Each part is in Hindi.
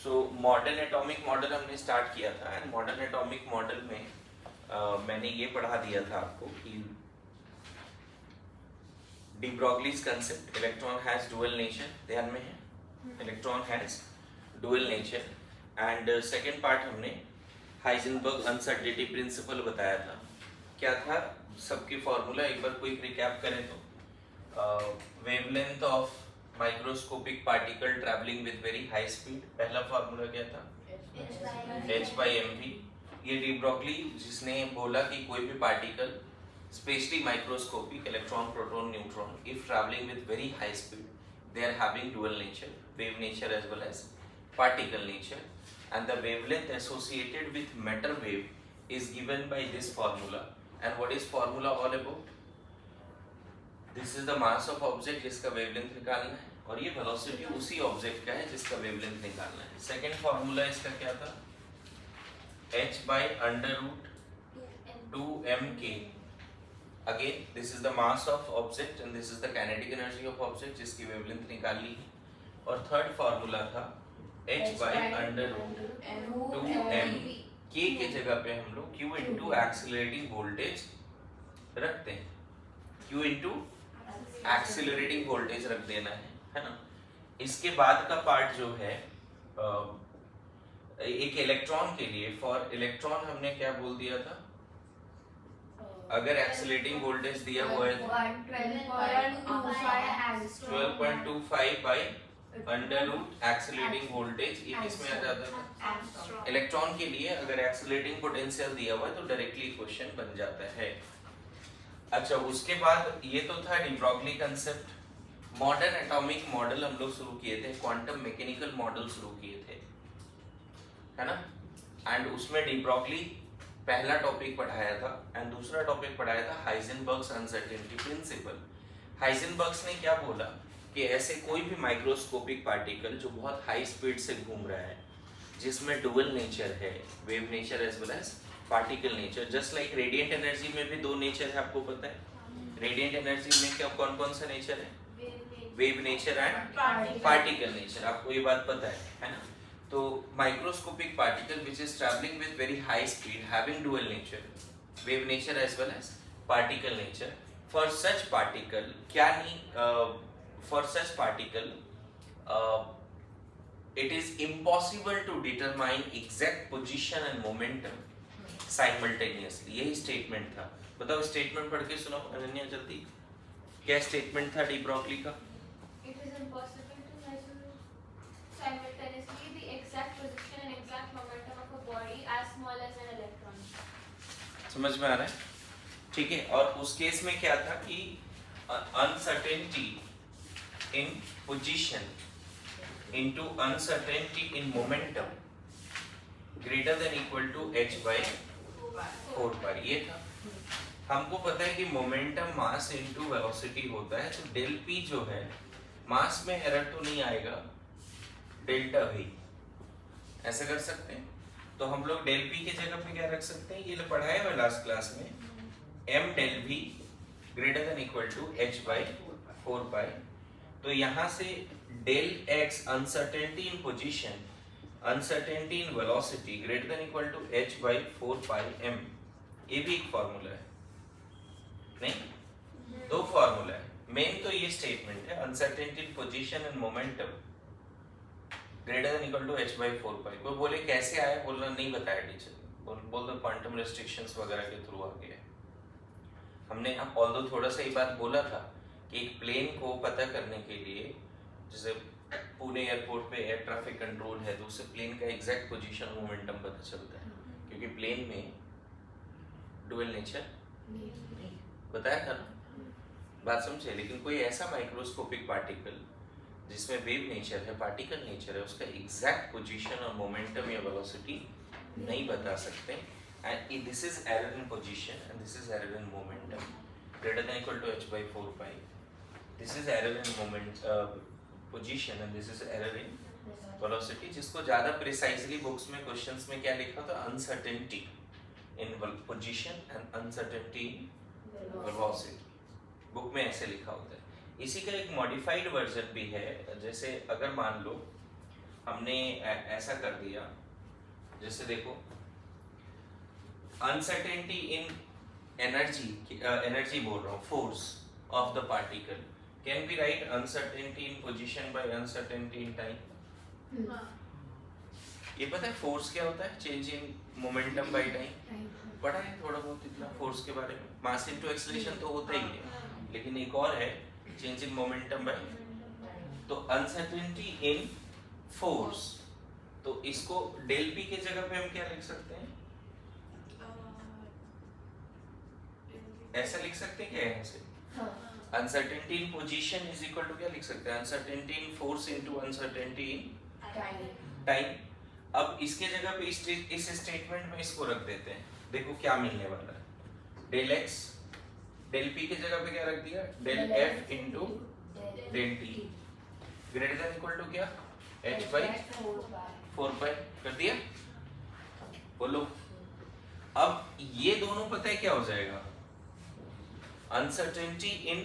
सो मॉडर्न एटॉमिक मॉडल हमने स्टार्ट किया था एंड मॉडर्न एटॉमिक मॉडल में मैंने ये पढ़ा दिया था आपको कि de Broglie's concept electron has dual nature, ध्यान में है electron has dual nature. And second part हमने हाइजेनबर्ग अनसर्टेनिटी प्रिंसिपल बताया था। क्या था सबके फॉर्मूला एक बार क्विक रिकैप करें तो wavelength of microscopic particle travelling with very high speed, पहला फॉर्मूला क्या था h/mv। ये डी ब्रॉगली जिसने बोला कि कोई भी particle specially microscopic electron proton neutron if travelling with very high speed they are having dual nature, wave nature as well as particle nature, and the wavelength associated with matter wave is given by this formula. And what is formula all about? This is the mass of object जिसका wavelength निकालना है और ये velocity उसी object का है जिसका wavelength निकालना है। सेकेंड फॉर्मूला इसका क्या था? h/√2mk। Again, this is the mass of object and this is the kinetic energy of object जिसकी wavelength निकाली है। और थर्ड फॉर्मूला था h/√2m। k के जगह पे हम लोग q इंटू एक्सिलरेटिंग वोल्टेज रखते हैं, q इंटू एक्सिलरेटिंग वोल्टेज रख देना है ना। इसके बाद का पार्ट जो है एक इलेक्ट्रॉन के लिए, फॉर इलेक्ट्रॉन हमने क्या बोल दिया था? अगर एक्सिलेटिंग वोल्टेज दिया हुआ है 12.25 by under root accelerating voltage, ये किसमें आ जाता था? इलेक्ट्रॉन के लिए अगर एक्सिलेटिंग पोटेंशियल दिया हुआ है तो डायरेक्टली इक्वेशन बन जाता है। अच्छा, उसके बाद ये तो था de Broglie concept. Modern atomic model हम लोग शुरू किए थे, क्वांटम मैकेनिकल मॉडल शुरू किए थे, है ना। एंड उसमें डी ब्रॉगली पहला टॉपिक पढ़ाया था एंड दूसरा टॉपिक पढ़ाया था हाइजेनबर्ग्स अनसर्टेनिटी प्रिंसिपल। हाइजेनबर्ग्स ने क्या बोला कि ऐसे कोई भी माइक्रोस्कोपिक पार्टिकल जो बहुत हाई स्पीड से घूम रहा है, जिसमें डुअल नेचर है, wave nature as well as particle nature. Just like radiant energy में भी दो नेचर है, आपको पता है। रेडिएंट एनर्जी में क्या कौन कौन सा नेचर है? Wave nature and particle nature, आपको ये बात पता है ना। तो microscopic particle which is traveling with very high speed having dual nature, wave nature as well as particle nature. For such particle क्या नहीं, for such particle it is impossible to determine exact position and momentum simultaneously। यही स्टेटमेंट था। बताओ स्टेटमेंट पढ़ के सुनाओ अनन्या जल्दी, क्या स्टेटमेंट था डी ब्रॉगली का? It is impossible to measure simultaneously the exact position and exact momentum of a body as small as an electron। समझ में आ रहा है? ठीक है। और उस केस में क्या था कि uncertainty in position into uncertainty in momentum greater than equal to h/4 pi, ये था। हमको पता है कि मोमेंटम मास इनटू वेलोसिटी होता है, तो डेल p जो है मास में एरर तो नहीं आएगा, डेल्टा v ऐसा कर सकते हैं। तो हम लोग डेल p की जगह पे क्या रख सकते हैं? ये पढ़ाया हुआ लास्ट क्लास में, m del v greater than equal to h/4 pi. तो यहाँ से del x uncertainty in position, uncertainty in velocity greater than equal to h/4 pi m, ये भी एक फॉर्मूला है नहीं? दो फॉर्मूला है। मेन तो ये स्टेटमेंट है uncertainty in position and momentum greater than equal to h/4 pi. कोई बोले कैसे आया, बोलना नहीं बताया टीचर, बोल दो क्वांटम रेस्ट्रिक्शंस वगैरह के थ्रू आ गया। हमने ऑल्दो थोड़ा सा ये बात बोला था कि एक प्लेन को पता करने के लिए, जैसे पुणे एयरपोर्ट पे एयर ट्रैफिक कंट्रोल है, तो उससे प्लेन का एग्जैक्ट पोजीशन मोमेंटम पता चलता है, क्योंकि प्लेन में डुअल नेचर नहीं बताया था ना, बात समझे। लेकिन कोई ऐसा माइक्रोस्कोपिक पार्टिकल जिसमें वेव नेचर है, पार्टिकल नेचर है, उसका एग्जैक्ट पोजीशन और मोमेंटम या वेलोसिटी नहीं बता सकते। And this is error in position and this is error in momentum greater than equal to h/4 pi. This is error in moment position and this is error in velocity. जिसको ज्यादा प्रिसाइजली बुक्स में क्वेश्चंस में क्या लिखा था? Uncertainty in position and uncertainty in velocity, book में ऐसे लिखा होता है। इसी का एक मॉडिफाइड वर्जन भी है। जैसे अगर मान लो हमने ऐसा कर दिया, जैसे देखो अनसर्टेनिटी इन एनर्जी बोल रहा हूँ, force of the particle can be right uncertainty in position by uncertainty in time. ये पता है फोर्स क्या होता है? Change in momentum by time. पढ़ा है थोड़ा बहुत इतना फोर्स के बारे में? मास इनटू एक्सेलरेशन तो होता ही है, लेकिन एक और है चेंज इन मोमेंटम बाय। तो अनसर्टेनिटी इन फोर्स, तो इसको डेल पी के जगह पे हम क्या लिख सकते हैं? ऐसा लिख सकते हैं क्या यहाँ से? Uncertainty in position is equal to क्या लिख सकते हैं? Uncertainty in force into uncertainty in time. अब इसके जगह पे इस स्टेटमेंट में इसको रख देते हैं, देखो क्या मिलने वाला है। डेल एक्स, डेल पी के जगह पे क्या रख दिया? Del F into del T greater than equal to क्या? एच बाई 4 पाई कर दिया। बोलो अब ये दोनों पता है क्या हो जाएगा? Uncertainty in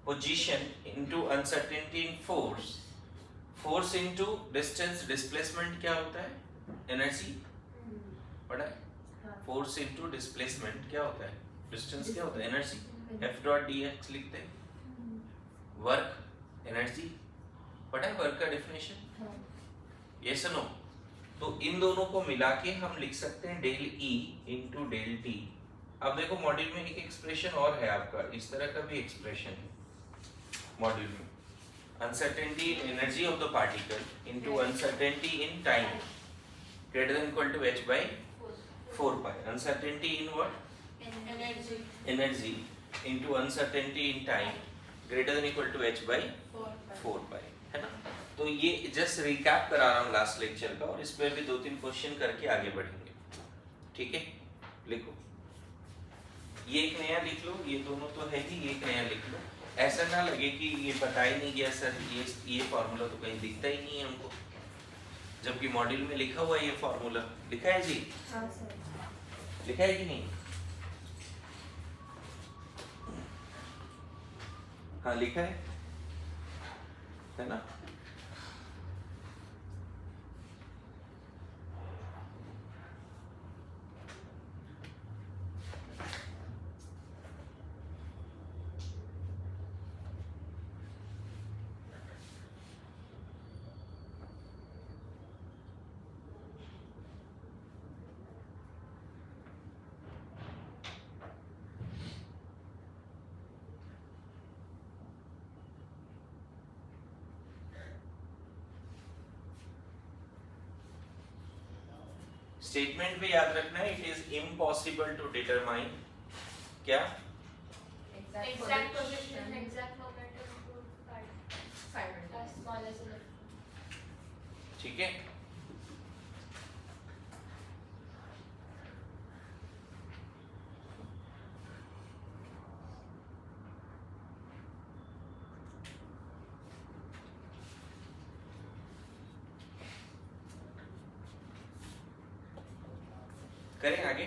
position into uncertainty in force, force into distance, displacement क्या होता है? एनर्जी पढ़ा है? फोर्स इनटू डिस्प्लेसमेंट क्या होता है? डिस्टेंस क्या होता है? Energy. F dot D x लिखते हैं। वर्क एनर्जी पढ़ा है? वर्क का डेफिनेशन ये सुनो। तो इन दोनों को मिला के हम लिख सकते हैं del E into del T. अब देखो मॉड्यूल में एक एक्सप्रेशन और है आपका, इस तरह का भी एक्सप्रेशन है मॉड्यूल में। uncertainty in energy of the particle into uncertainty in time greater than equal to h by 4 pi. Uncertainty in what? Energy into uncertainty in time greater than equal to h by 4 pi, है ना? तो ये जस्ट रिकैप करा रहा हूँ लास्ट लेक्चर का, और इस पर भी 2-3 क्वेश्चन करके आगे बढ़ेंगे। ठीक है, लिखो। ये एक नया लिख लो, ये दोनों तो है ही, एक नया लिख लो। ऐसा ना लगे कि ये पता ही नहीं गया सर, ये फार्मूला तो कहीं दिखता ही नहीं है हमको, जबकि मॉड्यूल में लिखा हुआ है ये फार्मूला। लिखा है जी? हाँ सर। लिखा है कि नहीं? हाँ लिखा है ना? स्टेटमेंट भी याद रखना है, it is impossible to determine क्या? Exact position, exact momentum of as small as electron. ठीक है, करें आगे।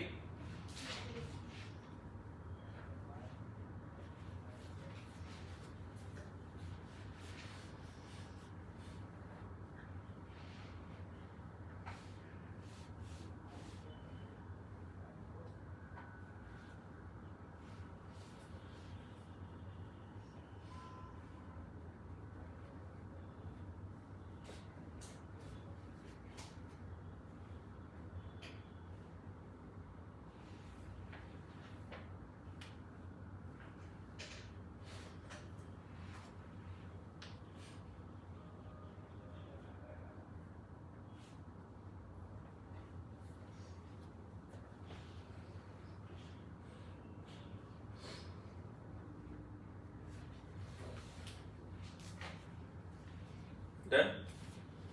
डन।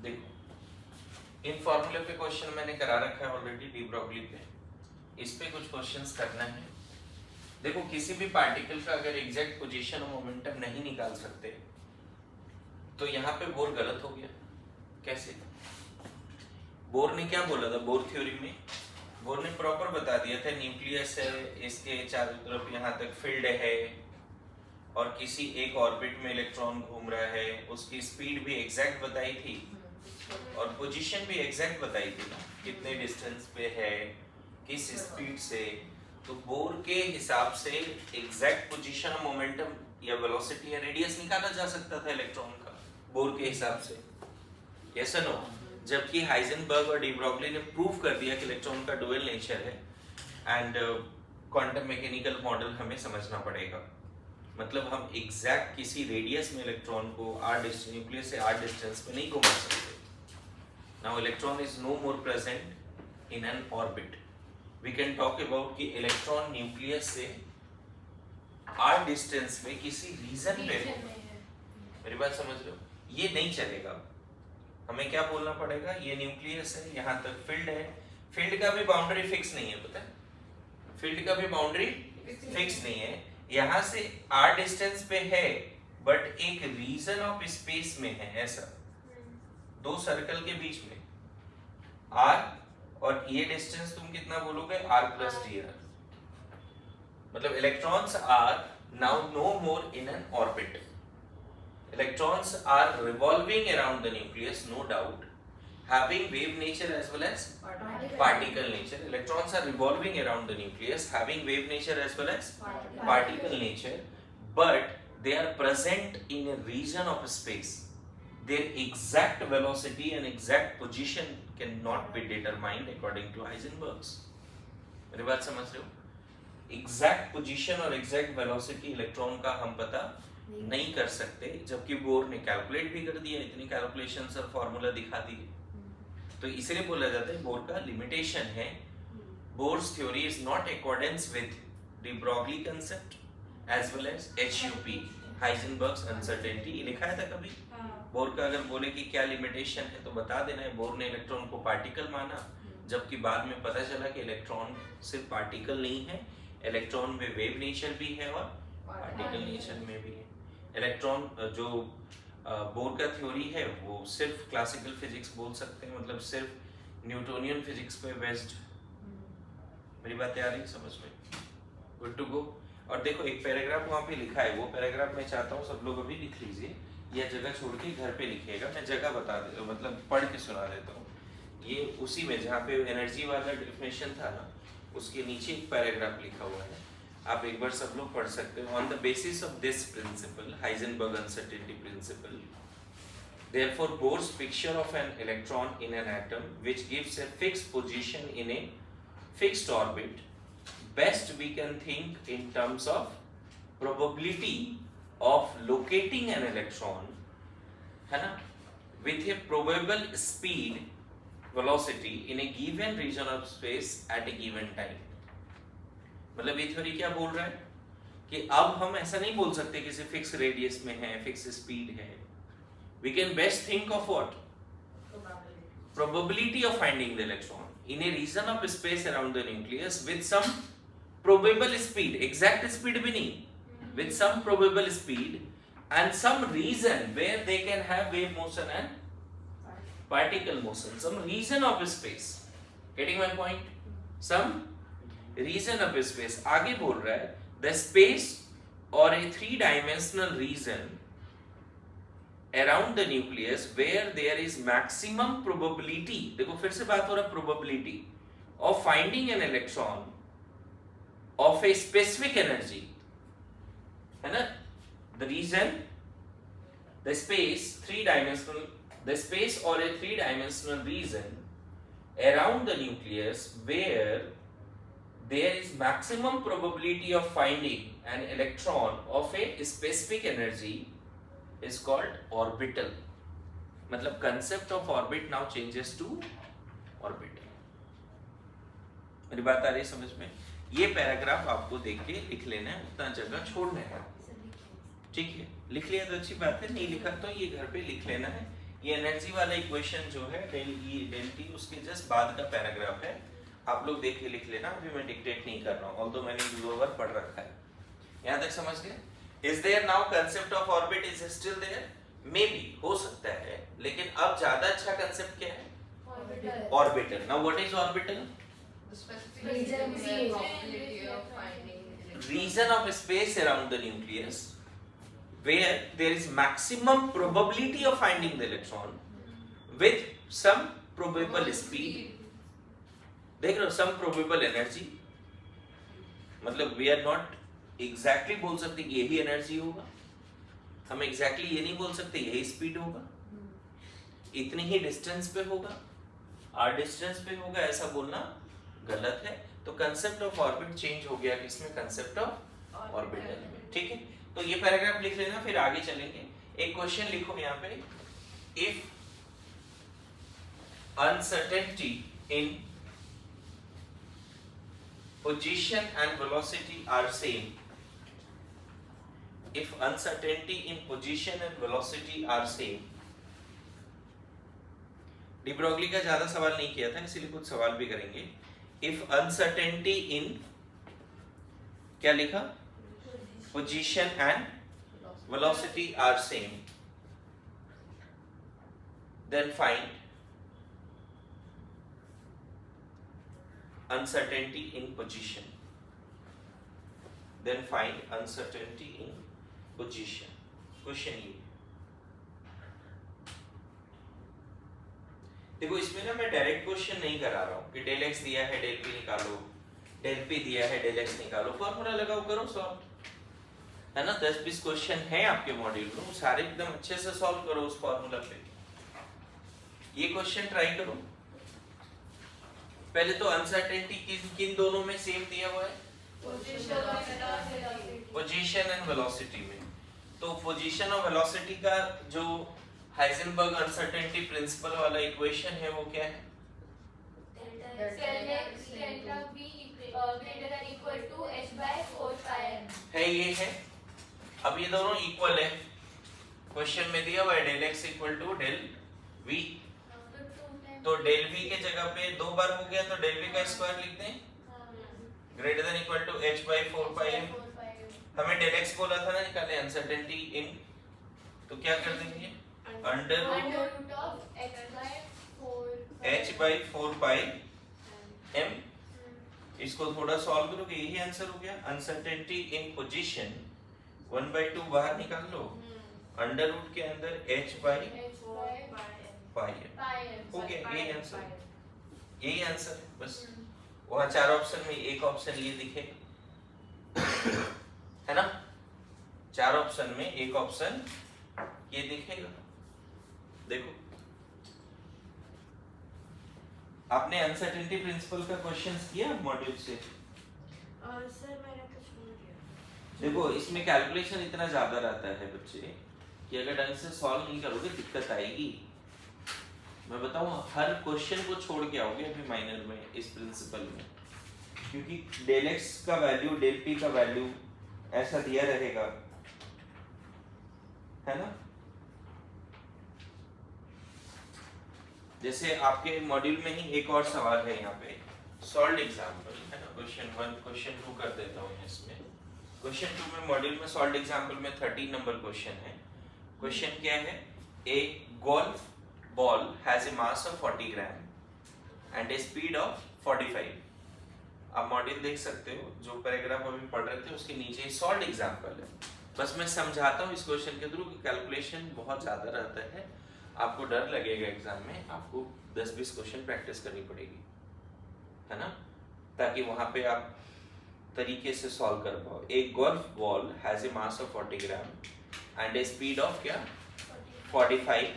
देखो इन फॉर्मूले पे क्वेश्चन मैंने करा रखा है ऑलरेडी डी ब्रॉगली पे, इस पे कुछ क्वेश्चंस करना है। देखो किसी भी पार्टिकल का अगर एग्जैक्ट पोजीशन और मोमेंटम नहीं निकाल सकते तो यहाँ पे बोर गलत हो गया। कैसे? बोर ने क्या बोला था? बोर थ्योरी में बोर ने प्रॉपर बता दिया था, न्यूक्लियस है, इसके चारों तरफ यहाँ तक फील्ड है, और किसी एक ऑर्बिट में इलेक्ट्रॉन घूम रहा है, उसकी स्पीड भी एग्जैक्ट बताई थी, और पोजीशन भी एग्जैक्ट बताई थी ना, कितने डिस्टेंस पे है, किस स्पीड से। तो बोर के हिसाब से एग्जैक्ट पोजीशन और मोमेंटम या वेलोसिटी या रेडियस निकाला जा सकता था इलेक्ट्रॉन का बोर के हिसाब से, यस और नो। जबकि हाइजेनबर्ग और डी ब्रॉगली ने प्रूव कर दिया कि इलेक्ट्रॉन का डुअल नेचर है। एंड क्वांटम मैकेनिकल मॉडल हमें समझना पड़ेगा, मतलब हम एग्जैक्ट किसी रेडियस में इलेक्ट्रॉन को न्यूक्लियस से आर डिस्टेंस पे नहीं घुमा सकते। Now electron is no more present in an orbit. We can talk about कि इलेक्ट्रॉन न्यूक्लियस से आर डिस्टेंस में किसी रीजन पे हो। मेरी बात समझ रहे हो? ये नहीं चलेगा। हमें क्या बोलना पड़ेगा, ये न्यूक्लियस है, यहाँ तक फील्ड है, फील्ड का भी बाउंड्री फिक्स नहीं है, पता है? फील्ड का भी बाउंड्री फिक्स नहीं है। यहाँ से आर डिस्टेंस पे है बट एक रीजन ऑफ स्पेस में है, ऐसा दो सर्कल के बीच में आर, और ये डिस्टेंस तुम कितना बोलोगे, आर प्लस डी आर। मतलब electrons are now no more in an orbit. Electrons are revolving around the nucleus, no doubt, having wave nature as well as particle nature. Electrons are revolving around the nucleus, having wave nature as well as particle nature, but they are present in a region of space. Their exact velocity and exact position cannot be determined according to Heisenberg's. मेरी बात समझ रहे हो? Exact position और exact velocity इलेक्ट्रॉन का हम पता नहीं कर सकते, जबकि बोर ने कैलकुलेट भी कर दिया, इतनी कैलकुलेशंस और फार्मूला दिखा दिए। तो इसलिए बोला जाता है बोर का लिमिटेशन है। Bohr's theory is not accordance with de Broglie concept as well as HUP, Heisenberg's uncertainty. लिखा है था कभी बोर का? अगर बोले कि क्या लिमिटेशन है तो बता देना है। बोर ने इलेक्ट्रॉन को पार्टिकल माना, जबकि बाद में पता चला कि इलेक्ट्रॉन सिर्फ पार्टिकल नहीं है, इलेक्ट्रॉन में वेव नेचर भी है और पार्टिकल नेचर में भी है। इलेक्ट्रॉन जो बोर का थ्योरी है वो सिर्फ क्लासिकल फिजिक्स बोल सकते हैं, मतलब सिर्फ न्यूटोनियन फिजिक्स पे बेस्ड। मेरी बातें आ रही समझ में? Good to go. और देखो एक पैराग्राफ वहाँ पे लिखा है, वो पैराग्राफ मैं चाहता हूँ सब लोग अभी लिख लीजिए, या जगह छोड़ के घर पे लिखिएगा। मैं जगह बता दे मतलब पढ़ के सुना देता हूँ। ये उसी में जहाँ पे एनर्जी वाला डेफिनेशन था ना, उसके नीचे एक पैराग्राफ लिखा हुआ है, आप एक बार सब लोग पढ़ सकते हो। On the basis of this principle, Heisenberg uncertainty principle, therefore Bohr's picture of an electron in an atom which gives a fixed position in a fixed orbit, best we can think in terms of probability of locating an electron, है ना, with a probable speed velocity in a given region of space at a given time। मतलब ये थ्योरी क्या बोल रहा है कि अब हम ऐसा नहीं बोल सकते किसी फिक्स रेडियस में है, फिक्स स्पीड है। We can best think of what? Probability of finding the electron in a region of space around the nucleus with some probable speed, exact speed भी नहीं, with some probable speed and some region where they can have wave motion and particle motion, some region of space. Getting my point? Some region of space। आगे बोल रहा है the space or a three-dimensional region around the nucleus where there is maximum probability, देखो फिर से बात हो रहा है probability of finding an electron of a specific energy, है ना, the region, the space three-dimensional, the space or a three-dimensional region around the nucleus where there is maximum probability of finding an electron of a specific energy is called orbital। मतलब concept of orbit now changes to orbital। मेरी बात आ रही है समझ में? ये पैराग्राफ आपको देख के लिख लेना है, उतना जगह छोड़ना है, ठीक है? लिख लिया तो अच्छी बात है, नहीं लिखा तो ये घर पे लिख लेना है। ये एनर्जी वाला इक्वेशन जो है डेल ई डेल टी, उसके जस्ट बाद का पैराग्राफ है, आप लोग देख के लिख लेना। अभी मैं डिक्टेट नहीं कर रहा हूँ, ऑल्दो मैंने यूरोवर पढ़ रखा है। यहाँ तक समझ गए? Is there now concept of orbit is still there? Maybe, हो सकता है, लेकिन अब ज्यादा अच्छा कंसेप्ट क्या है? Orbital। Now what is orbital? Region of space around the nucleus where there is maximum probability of finding the electron with some probable speed, देख रहे हो, some probable energy, मतलब we are not exactly बोल सकते कि यही एनर्जी होगा, हम exactly ये नहीं बोल सकते यही स्पीड होगा, इतनी ही डिस्टेंस पे होगा, आर डिस्टेंस पे होगा, ऐसा बोलना गलत है। तो कंसेप्ट ऑफ ऑर्बिट चेंज हो गया किसमें, कंसेप्ट ऑफ ऑर्बिटल में। ठीक है, तो ये पैराग्राफ लिख लेना, फिर आगे चलेंगे। एक क्वेश्चन लिखो यहाँ पे, if uncertainty in position and velocity are same, if uncertainty in position and velocity are same, de Broglie का ज्यादा सवाल नहीं किया था इसीलिए कुछ सवाल भी करेंगे। इफ अनसर्टेनिटी इन, क्या लिखा, position and velocity are same, then find uncertainty in position, then find uncertainty in position। Question ये देखो, इसमें ना मैं डायरेक्ट क्वेश्चन नहीं करा रहा हूँ कि डेल एक्स दिया है डेल पी निकालो, डेल पी दिया है डेल एक्स निकालो, फॉर्मूला लगाओ करो सॉल्व, है ना। 10-20 क्वेश्चन है आपके मॉड्यूल में, सारे एकदम अच्छे से सॉल्व करो उस फॉर्मूला पे। ये क्वेश्चन ट्राई करो। पहले तो अनसर्टेनिटी किन दोनों में सेम दिया हुआ है, पोजीशन एंड वेलोसिटी में। तो पोजीशन और वेलोसिटी का जो हाइजेनबर्ग अनसर्टेनिटी प्रिंसिपल वाला इक्वेशन है वो क्या है, है ये है। अब ये दोनों इक्वल है, क्वेश्चन में दिया हुआ है del x equal to del v, तो डेल वी के जगह पे 2 बार हो गया तो डेल वी का स्क्वायर लिख दें, greater than equal to h by 4 pi m। हमें डेल एक्स बोला था ना निकालने, अनसर्टेनिटी इन, तो क्या कर देंगे, under root of h by 4 pi m। इसको थोड़ा सॉल्व करोगे यही आंसर हो गया। अनसर्टेनिटी इन पोजीशन 1/2 बाहर निकाल लो, अंडर रूट के अंदर h by पाई हो गया, यही आंसर, यही आंसर है बस। वहाँ 4 ऑप्शन में एक ऑप्शन ये दिखेगा, है ना, 4 ऑप्शन में एक ऑप्शन ये दिखेगा। देखो आपने अनसर्टेनिटी प्रिंसिपल का क्वेश्चंस किया मॉड्यूल से? सर मैंने कुछ भूल गया। देखो इसमें कैलकुलेशन इतना ज्यादा रहता है बच्चे कि अगर ढंग से सॉल्व नहीं करोगे दिक्कत आएगी। मैं बताऊं, हर क्वेश्चन को छोड़ के आओगे अभी माइनर में इस प्रिंसिपल में, क्योंकि डेल एक्स का वैल्यू डेल पी का वैल्यू ऐसा दिया रहेगा, है ना। जैसे आपके मॉड्यूल में ही एक और सवाल है यहाँ पे, सॉल्व एग्जाम्पल, है ना। क्वेश्चन 1 क्वेश्चन 2 कर देता हूँ इसमें। क्वेश्चन 2 में मॉड्यूल में सॉल्व एग्जाम्पल में 13 नंबर क्वेश्चन है। क्वेश्चन क्या है, ए golf ball has a mass of 40 gram and a speed of 45। आप मॉड्यूल देख सकते हो, जो पैराग्राफ अभी पढ़ रहे थे उसके नीचे सॉल्व एग्जांपल है। बस मैं समझाता हूँ इस क्वेश्चन के थ्रू कि कैलकुलेशन बहुत ज़्यादा रहता है, आपको डर लगेगा एग्जाम में, आपको 10-20 क्वेश्चन प्रैक्टिस करनी पड़ेगी, है ना, ताकि वहाँ पे आप तरीके से सॉल्व कर पाओ। एक golf ball has a mass of 40 gram and A speed of क्या 45,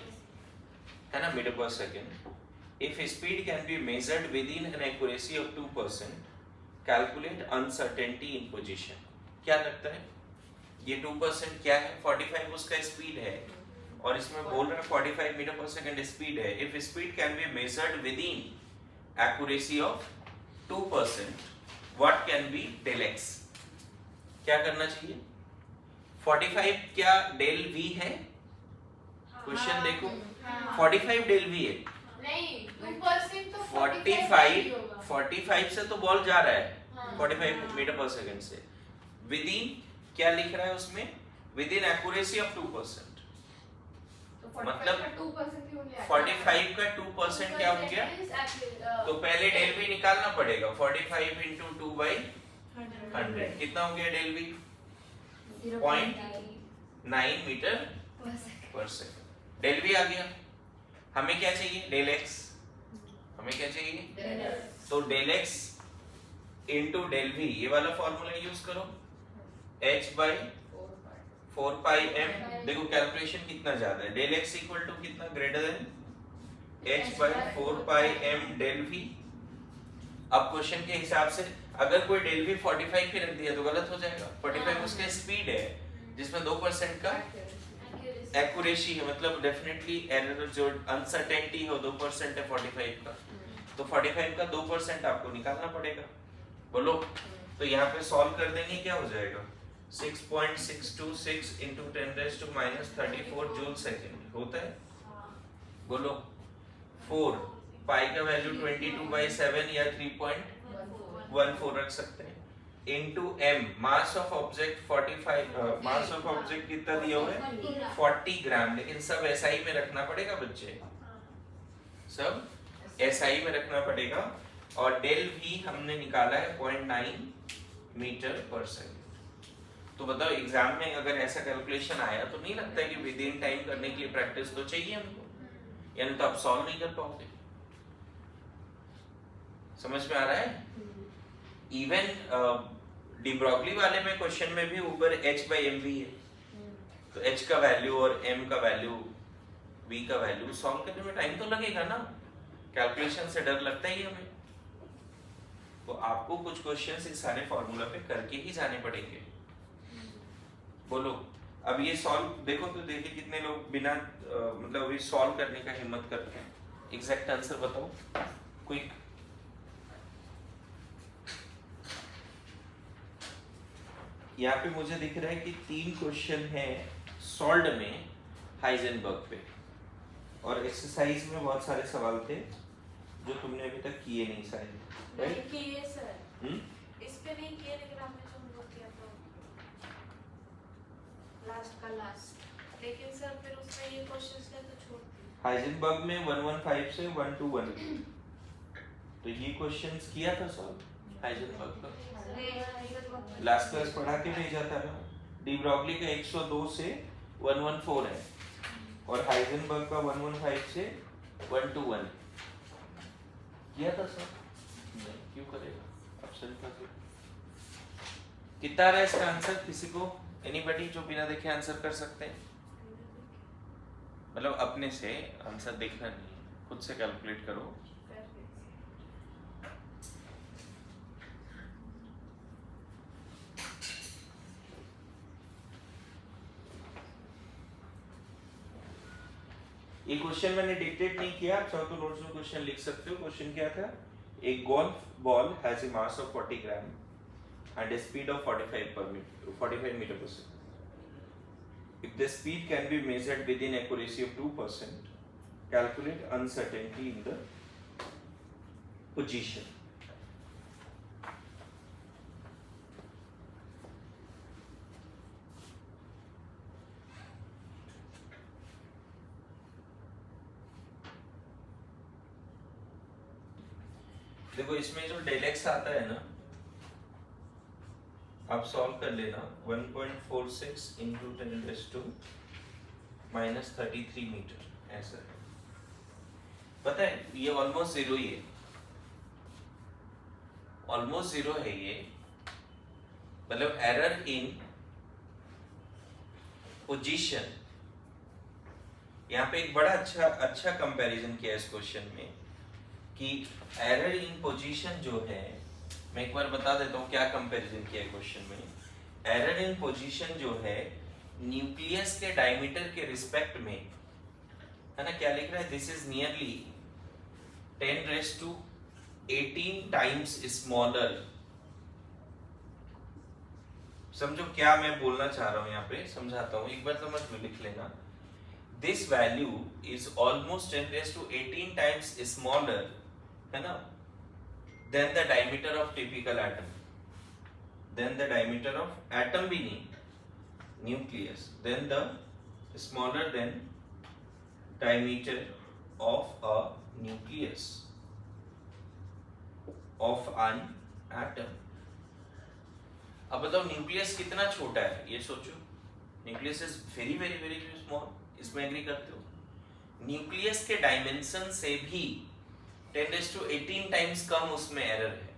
है ना, मीटर पर second. If speed can be measured with in an accuracy of 2%, calculate uncertainty in position. क्या लगता है ये 2% क्या है, 45 उसका स्पीड है और इसमें बोल रहा है 45 मीटर पर सेकेंड स्पीड है। If speed can be measured within accuracy of 2%, what can be del x. क्या करना चाहिए, 45 क्या डेल वी है, क्वेश्चन देखो, 45 डेल वी है नहीं, 2% तो 45 से तो बॉल जा रहा है 45 मीटर पर सेकंड से, विद इन क्या लिख रहा है उसमें, विद इन एक्यूरेसी ऑफ 2%, मतलब 45 का 2% क्या हो गया, तो पहले डेल वी निकालना पड़ेगा, 45 into 2/100 कितना हो गया डेल वी, 0.9 मीटर पर सेकंड। डेल वी आ गया, हमें क्या चाहिए, डेल एक्स, हमें क्या चाहिए, तो del x into del v, ये वाला फॉर्मूला यूज करो, h बाई 4 पाई m। देखो कैलकुलेशन कितना ज्यादा है, डेल एक्स इक्वल टू कितना, greater than h by 4 pi m del v। अब क्वेश्चन के हिसाब से अगर कोई डेल v 45 पे रख दिया तो गलत हो जाएगा, 45 उसका स्पीड है जिसमें 2% का एक्यूरेसी है, मतलब डेफिनेटली एरर जो अनसर्टेनिटी हो 2% है 45 का, तो 45 का 2% आपको निकालना पड़ेगा। बोलो, तो यहाँ पे सॉल्व कर देंगे, क्या हो जाएगा 6.626 into 10 raised to minus 34 joule second होता है। बोलो 4 पाई का वैल्यू 22/7 या 3.14 रख सकते हैं, into m mass of object 45, mass of object कितना दिया हुआ है 40 ग्राम, लेकिन सब एसआई में रखना पड़ेगा बच्चे, सब एसआई में रखना पड़ेगा। और डेल भी हमने निकाला है 0.9 मीटर पर सेकेंड। तो बताओ एग्जाम में अगर ऐसा कैलकुलेशन आया तो नहीं लगता है कि विद इन टाइम करने के लिए प्रैक्टिस तो चाहिए हमको, यानी तो आप सॉल्व नहीं कर पाओगे। समझ में आ रहा है? इवन डिब्रॉगली वाले में क्वेश्चन में भी ऊपर h बाई एम वी है, तो h का वैल्यू और m का वैल्यू v का वैल्यू सॉल्व करने में टाइम तो लगेगा ना, कैलकुलेशन से डर लगता ही हमें, तो आपको कुछ क्वेश्चंस इस सारे फॉर्मूला पे करके ही जाने पड़ेंगे। बोलो, अब ये सॉल्व देखो तो देखिए कितने लोग बिना मतलब ये सॉल्व करने का हिम्मत करते हैं। एग्जैक्ट आंसर बताओ क्विक। यहाँ पे मुझे दिख रहा है कि 3 क्वेश्चन है सॉल्व में हाइजेनबर्ग पे, और एक्सरसाइज में बहुत सारे सवाल थे जो तुमने अभी तक किए नहीं शायद, नहीं किए सर, इस पे नहीं किए, लेकिन आपने जो वो किया था लास्ट का लास्ट, लेकिन सर फिर उसमें ये क्वेश्चंस थे तो छोड़ दिए। हाइजेनबर्ग में 115 से 121, तो ये क्वेश्चंस किया था सॉल्व हाइजेनबर्ग का, लास्ट क्लास पढ़ा के भेजा था ना। डी ब्रॉगली का 102 से 114 है, और हाइजेनबर्ग का 115 से 121 किया था सर। नहीं, क्यों करेगा, ऑप्शन था। कितना आ रहा है इसका आंसर, किसी को, एनीबॉडी जो बिना देखे आंसर कर सकते हैं, मतलब अपने से आंसर देखना नहीं, खुद से कैलकुलेट करो। ये क्वेश्चन मैंने डिक्टेट नहीं किया, चाहो तो नोट्स में क्वेश्चन लिख सकते हो। क्वेश्चन क्या था, एक golf ball has a mass of 40 gram and a speed of 45 meter per second. If the speed can be measured within accuracy of 2%, calculate uncertainty in the position. देखो इसमें जो डेल एक्स आता है ना, आप सॉल्व कर लेना, 1.46 into 10 raised to minus 33 metre, ऐसा है। पता है ये ऑलमोस्ट जीरो ही है, ऑलमोस्ट जीरो है ये, मतलब एरर इन पोजीशन। यहाँ पे एक बड़ा अच्छा कंपैरिजन किया इस क्वेश्चन में कि एरर इन पोजीशन जो है, मैं एक बार बता देता हूँ क्या कंपैरिजन किया है क्वेश्चन में। एरर इन पोजीशन जो है न्यूक्लियस के डायमीटर के रिस्पेक्ट में है ना, क्या लिख रहा है, this is nearly 10 raised to 18 times smaller. समझो क्या मैं बोलना चाह रहा हूँ, यहाँ पे समझाता हूँ, एक बार समझ में लिख लेना। This value is almost 10 raised to 18 times smaller, है ना, then the diameter of typical atom, then the diameter of atom भी नहीं, nucleus, then the smaller than diameter of a nucleus of an atom। अब बताओ न्यूक्लियस कितना छोटा है, ये सोचो, nucleus is very very very small, इसमें एग्री करते हो? न्यूक्लियस के डायमेंशन से भी 10⁻18 टाइम्स कम उसमें एरर है।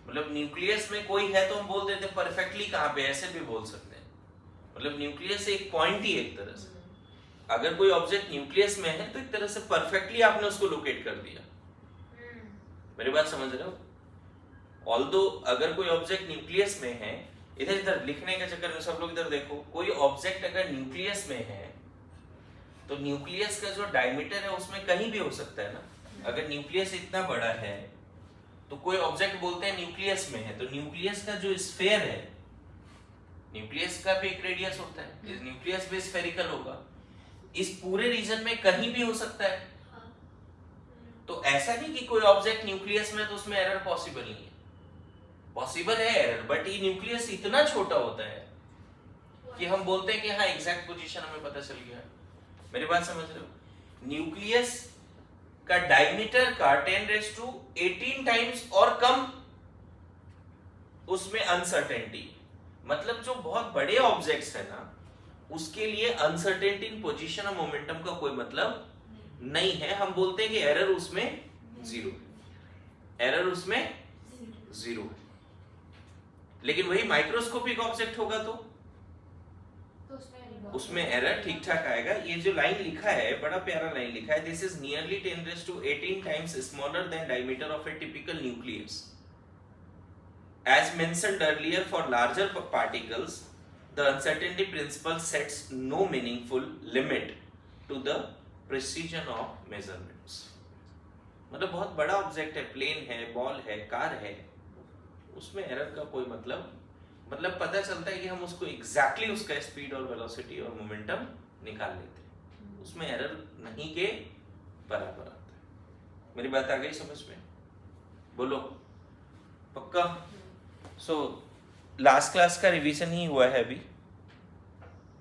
मतलब न्यूक्लियस में कोई है तो हम बोल देते परफेक्टली कहाँ पे, ऐसे भी बोल सकते हैं। मतलब न्यूक्लियस एक पॉइंट ही एक तरह से, अगर कोई ऑब्जेक्ट न्यूक्लियस में है तो एक तरह से परफेक्टली आपने उसको लोकेट कर दिया। मेरी बात समझ रहे हो? ऑल्दो अगर कोई ऑब्जेक्ट न्यूक्लियस में है, इधर इधर लिखने के चक्कर में सब लोग इधर देखो, कोई ऑब्जेक्ट अगर न्यूक्लियस में है तो न्यूक्लियस का जो डायमीटर है उसमें कहीं भी हो सकता है ना। अगर न्यूक्लियस इतना बड़ा है तो कोई ऑब्जेक्ट बोलते हैं न्यूक्लियस में है, तो न्यूक्लियस का जो स्फीयर है, न्यूक्लियस का भी एक रेडियस होता है, इस न्यूक्लियस भी स्फेरिकल होगा, इस पूरे रीजन में कहीं भी हो सकता है। तो ऐसा नहीं कि कोई ऑब्जेक्ट न्यूक्लियस में तो उसमें एरर पॉसिबल नहीं है, पॉसिबल है एरर, बट ये न्यूक्लियस इतना छोटा होता है कि हम बोलते हैं कि हाँ एग्जैक्ट पोजीशन हमें पता चल गया। मेरी बात समझ रहे हो? न्यूक्लियस का डायमीटर का 10⁻18 टाइम्स और कम उसमें अनसर्टेनिटी, मतलब जो बहुत बड़े ऑब्जेक्ट्स है ना उसके लिए अनसर्टेनिटी इन पोजीशन और मोमेंटम का कोई मतलब नहीं है। हम बोलते हैं कि एरर उसमें जीरो, एरर उसमें जीरो है। लेकिन वही माइक्रोस्कोपिक ऑब्जेक्ट होगा तो उसमें एरर ठीक ठाक आएगा। ये जो लाइन लिखा है बड़ा प्यारा लाइन लिखा है, this is nearly 10⁻18 times smaller than diameter of A typical nucleus. As mentioned earlier, for larger particles, the uncertainty principle sets no meaningful limit to the precision of measurements. मतलब बहुत बड़ा ऑब्जेक्ट है, प्लेन है, बॉल है, कार है, उसमें एरर का कोई मतलब पता चलता है कि हम उसको एग्जैक्टली उसका स्पीड और वेलोसिटी और मोमेंटम निकाल लेते हैं, उसमें एरर नहीं के बराबर आता है। मेरी बात आ गई समझ में? बोलो पक्का? सो लास्ट क्लास का रिवीजन ही हुआ है अभी।